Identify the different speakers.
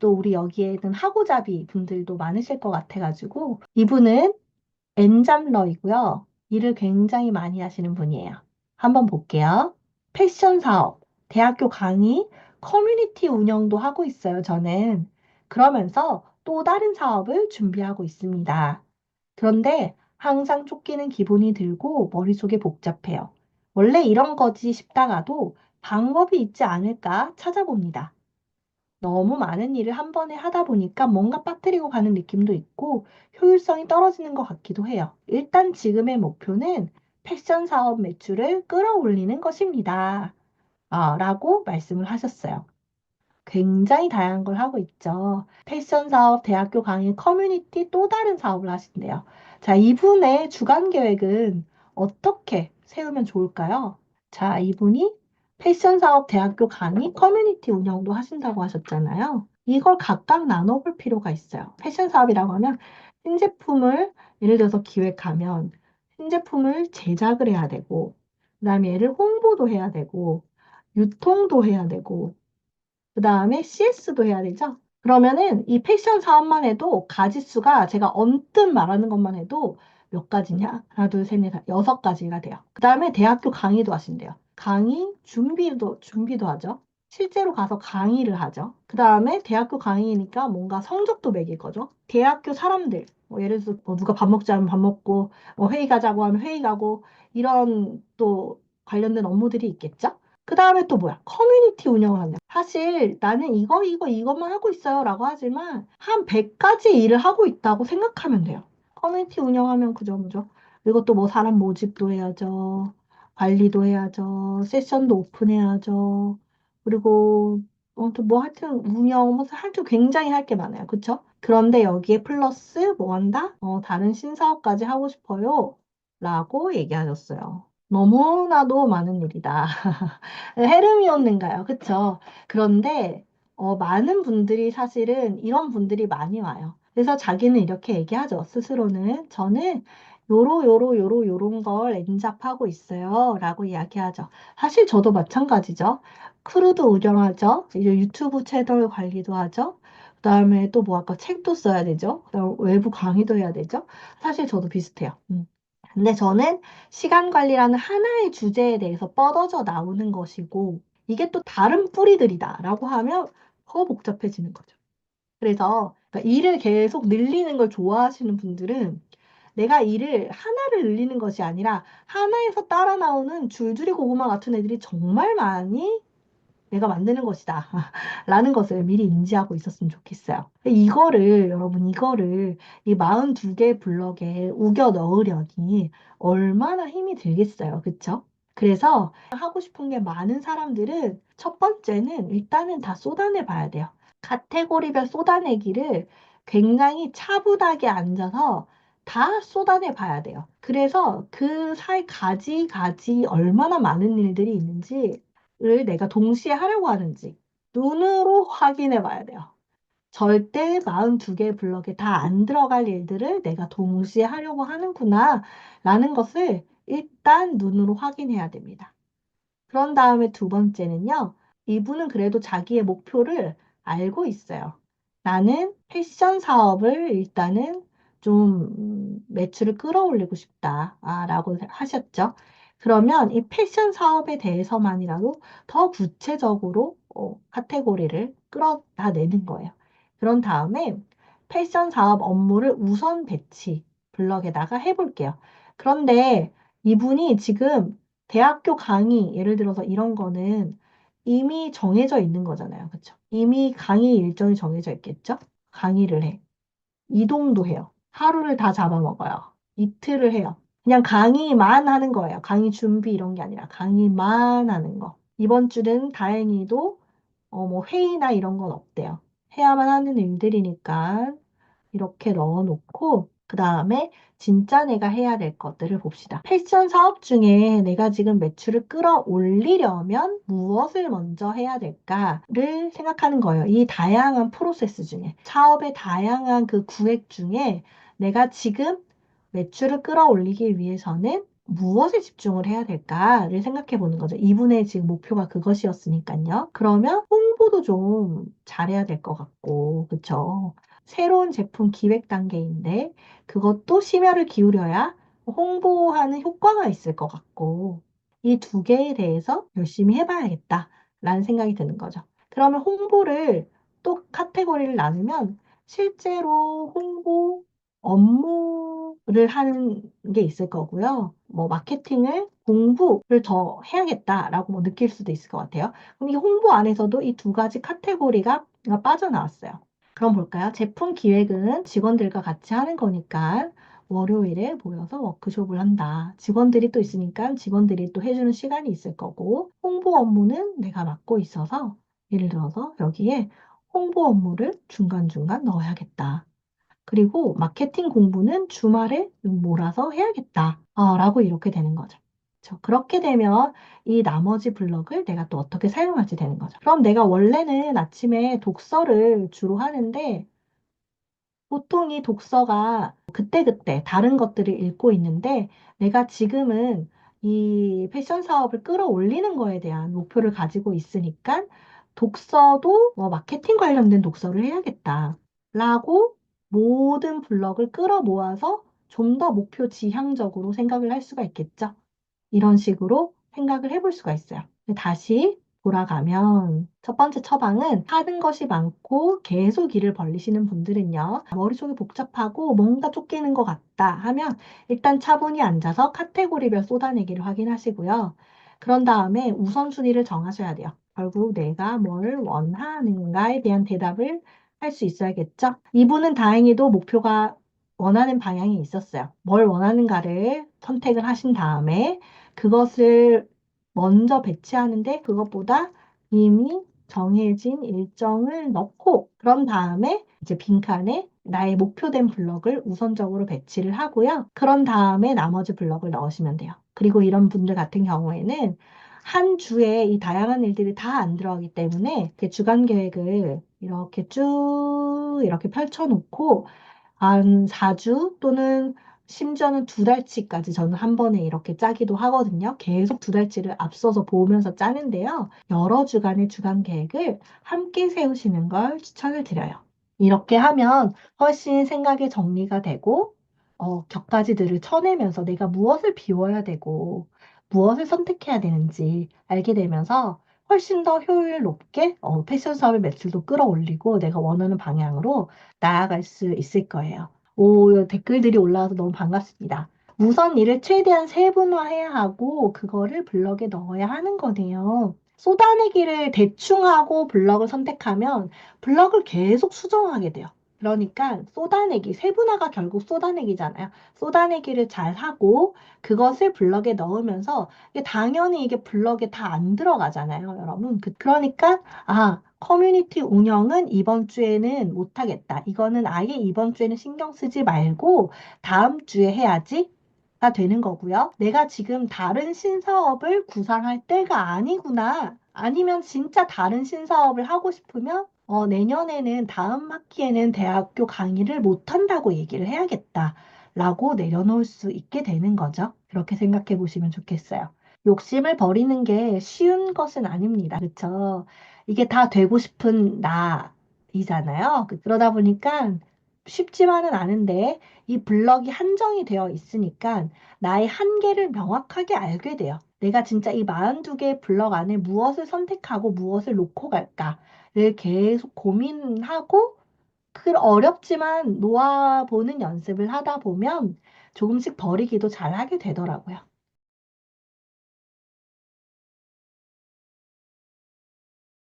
Speaker 1: 또 우리 여기에는 하고자비 분들도 많으실 것 같아가지고 이분은 엔잡러이고요. 일을 굉장히 많이 하시는 분이에요. 한번 볼게요. 패션 사업, 대학교 강의, 커뮤니티 운영도 하고 있어요, 저는. 그러면서 또 다른 사업을 준비하고 있습니다. 그런데 항상 쫓기는 기분이 들고 머릿속이 복잡해요. 원래 이런 거지 싶다가도 방법이 있지 않을까 찾아봅니다. 너무 많은 일을 한 번에 하다 보니까 뭔가 빠뜨리고 가는 느낌도 있고 효율성이 떨어지는 것 같기도 해요. 일단 지금의 목표는 패션 사업 매출을 끌어올리는 것입니다. 라고 말씀을 하셨어요. 굉장히 다양한 걸 하고 있죠. 패션 사업, 대학교 강의, 커뮤니티 또 다른 사업을 하신대요. 자, 이분의 주간 계획은 어떻게 세우면 좋을까요? 자, 이분이 패션 사업, 대학교 강의, 커뮤니티 운영도 하신다고 하셨잖아요. 이걸 각각 나눠볼 필요가 있어요. 패션 사업이라고 하면 신제품을 예를 들어서 기획하면 신제품을 제작을 해야 되고, 그다음에 얘를 홍보도 해야 되고, 유통도 해야 되고, 그 다음에 CS도 해야 되죠. 그러면은 이 패션 사업만 해도 가지수가 제가 언뜻 말하는 것만 해도 몇 가지냐? 하나, 둘, 셋, 넷, 다, 6가지가 돼요. 그 다음에 대학교 강의도 하신대요. 강의 준비도 하죠. 실제로 가서 강의를 하죠. 그 다음에 대학교 강의니까 뭔가 성적도 매길 거죠. 대학교 사람들, 뭐 예를 들어서 뭐 누가 밥 먹자 하면 밥 먹고, 뭐 회의 가자고 하면 회의 가고, 이런 또 관련된 업무들이 있겠죠. 그 다음에 또 뭐야? 커뮤니티 운영을 한다. 사실 나는 이것만 하고 있어요 라고 하지만 한 100가지 일을 하고 있다고 생각하면 돼요. 커뮤니티 운영하면 그죠. 그리고 또 뭐 사람 모집도 해야죠. 관리도 해야죠. 세션도 오픈해야죠. 그리고 또 뭐 하여튼 운영, 뭐 하여튼 굉장히 할 게 많아요. 그쵸? 그런데 여기에 플러스 뭐 한다? 다른 신사업까지 하고 싶어요. 라고 얘기하셨어요. 너무나도 많은 일이다. 헤르미온인가요? 그쵸? 그런데 많은 분들이 사실은 이런 분들이 많이 와요. 그래서 자기는 이렇게 얘기하죠. 스스로는 저는 요런 걸 엔잡하고 있어요. 라고 이야기하죠. 사실 저도 마찬가지죠. 크루도 운영하죠. 이제 유튜브 채널 관리도 하죠. 그다음에 또 뭐 아까 책도 써야 되죠. 그다음 외부 강의도 해야 되죠. 사실 저도 비슷해요. 근데 저는 시간 관리라는 하나의 주제에 대해서 뻗어져 나오는 것이고, 이게 또 다른 뿌리들이다라고 하면 더 복잡해지는 거죠. 그래서 그러니까 일을 계속 늘리는 걸 좋아하시는 분들은 내가 일을 하나를 늘리는 것이 아니라 하나에서 따라 나오는 줄줄이 고구마 같은 애들이 정말 많이 내가 만드는 것이다. 라는 것을 미리 인지하고 있었으면 좋겠어요. 여러분, 이거를 이 42개 블럭에 우겨 넣으려니 얼마나 힘이 들겠어요. 그쵸? 그래서 하고 싶은 게 많은 사람들은 첫 번째는 일단은 다 쏟아내 봐야 돼요. 카테고리별 쏟아내기를 굉장히 차분하게 앉아서 다 쏟아내 봐야 돼요. 그래서 그 사이 가지 얼마나 많은 일들이 있는지 를 내가 동시에 하려고 하는지 눈으로 확인해 봐야 돼요. 절대 42개 블럭에 다 안 들어갈 일들을 내가 동시에 하려고 하는구나 라는 것을 일단 눈으로 확인해야 됩니다. 그런 다음에 두 번째는요. 이분은 그래도 자기의 목표를 알고 있어요. 나는 패션 사업을 일단은 좀 매출을 끌어올리고 싶다. 라고 하셨죠. 그러면 이 패션 사업에 대해서만이라도 더 구체적으로 카테고리를 끌어다 내는 거예요. 그런 다음에 패션 사업 업무를 우선 배치 블럭에다가 해볼게요. 그런데 이분이 지금 대학교 강의, 예를 들어서 이런 거는 이미 정해져 있는 거잖아요. 그쵸? 이미 강의 일정이 정해져 있겠죠? 강의를 해. 이동도 해요. 하루를 다 잡아먹어요. 이틀을 해요. 그냥 강의만 하는 거예요. 강의 준비 이런 게 아니라 강의만 하는 거. 이번 주는 다행히도 뭐 회의나 이런 건 없대요. 해야만 하는 일들이니까 이렇게 넣어놓고 그 다음에 진짜 내가 해야 될 것들을 봅시다. 패션 사업 중에 내가 지금 매출을 끌어올리려면 무엇을 먼저 해야 될까를 생각하는 거예요. 이 다양한 프로세스 중에 사업의 다양한 그 구획 중에 내가 지금 매출을 끌어올리기 위해서는 무엇에 집중을 해야 될까를 생각해 보는 거죠. 이분의 지금 목표가 그것이었으니까요. 그러면 홍보도 좀 잘해야 될 것 같고, 그쵸? 새로운 제품 기획 단계인데, 그것도 심혈을 기울여야 홍보하는 효과가 있을 것 같고, 이 두 개에 대해서 열심히 해봐야겠다라는 생각이 드는 거죠. 그러면 홍보를 또 카테고리를 나누면, 실제로 홍보 업무를 하는 게 있을 거고요. 뭐 마케팅을 공부를 더 해야겠다라고 뭐 느낄 수도 있을 것 같아요. 그럼 이 홍보 안에서도 이 두 가지 카테고리가 빠져나왔어요. 그럼 볼까요? 제품 기획은 직원들과 같이 하는 거니까 월요일에 모여서 워크숍을 한다. 직원들이 또 있으니까 직원들이 또 해주는 시간이 있을 거고, 홍보 업무는 내가 맡고 있어서 예를 들어서 여기에 홍보 업무를 중간중간 넣어야겠다. 그리고 마케팅 공부는 주말에 몰아서 해야겠다. 라고 이렇게 되는 거죠. 그렇게 되면 이 나머지 블럭을 내가 또 어떻게 사용할지 되는 거죠. 그럼 내가 원래는 아침에 독서를 주로 하는데 보통 이 독서가 그때그때 다른 것들을 읽고 있는데 내가 지금은 이 패션 사업을 끌어올리는 거에 대한 목표를 가지고 있으니까 독서도 뭐 마케팅 관련된 독서를 해야겠다. 라고 모든 블럭을 끌어 모아서 좀 더 목표 지향적으로 생각을 할 수가 있겠죠. 이런 식으로 생각을 해볼 수가 있어요. 근데 다시 돌아가면 첫 번째 처방은 하는 것이 많고 계속 일을 벌리시는 분들은요. 머릿속이 복잡하고 뭔가 쫓기는 것 같다 하면 일단 차분히 앉아서 카테고리별 쏟아내기를 확인하시고요. 그런 다음에 우선순위를 정하셔야 돼요. 결국 내가 뭘 원하는가에 대한 대답을 할 수 있어야겠죠. 이분은 다행히도 목표가 원하는 방향이 있었어요. 뭘 원하는가를 선택을 하신 다음에 그것을 먼저 배치하는데 그것보다 이미 정해진 일정을 넣고 그런 다음에 이제 빈칸에 나의 목표된 블럭을 우선적으로 배치를 하고요. 그런 다음에 나머지 블럭을 넣으시면 돼요. 그리고 이런 분들 같은 경우에는 한 주에 이 다양한 일들이 다 안 들어가기 때문에 이렇게 주간 계획을 이렇게 쭉 이렇게 펼쳐놓고 한 4주 또는 심지어는 2달치까지 저는 한 번에 이렇게 짜기도 하거든요. 계속 2달치를 앞서서 보면서 짜는데요. 여러 주간의 주간 계획을 함께 세우시는 걸 추천을 드려요. 이렇게 하면 훨씬 생각의 정리가 되고, 격가지들을 쳐내면서 내가 무엇을 비워야 되고, 무엇을 선택해야 되는지 알게 되면서 훨씬 더 효율 높게 패션 사업의 매출도 끌어올리고 내가 원하는 방향으로 나아갈 수 있을 거예요. 오, 댓글들이 올라와서 너무 반갑습니다. 우선 일을 최대한 세분화해야 하고 그거를 블럭에 넣어야 하는 거네요. 쏟아내기를 대충 하고 블럭을 선택하면 블럭을 계속 수정하게 돼요. 그러니까 쏟아내기, 세분화가 결국 쏟아내기잖아요. 쏟아내기를 잘 하고 그것을 블럭에 넣으면서 이게 당연히 이게 블럭에 다 안 들어가잖아요, 여러분. 그러니까 커뮤니티 운영은 이번 주에는 못하겠다. 이거는 아예 이번 주에는 신경 쓰지 말고 다음 주에 해야지. 가 되는 거고요. 내가 지금 다른 신사업을 구상할 때가 아니구나. 아니면 진짜 다른 신사업을 하고 싶으면 내년에는 다음 학기에는 대학교 강의를 못한다고 얘기를 해야겠다. 라고 내려놓을 수 있게 되는 거죠. 그렇게 생각해 보시면 좋겠어요. 욕심을 버리는 게 쉬운 것은 아닙니다. 그렇죠? 이게 다 되고 싶은 나이잖아요. 그러다 보니까 쉽지만은 않은데 이 블럭이 한정이 되어 있으니까 나의 한계를 명확하게 알게 돼요. 내가 진짜 이 42개의 블럭 안에 무엇을 선택하고 무엇을 놓고 갈까를 계속 고민하고 그 어렵지만 놓아보는 연습을 하다 보면 조금씩 버리기도 잘 하게 되더라고요.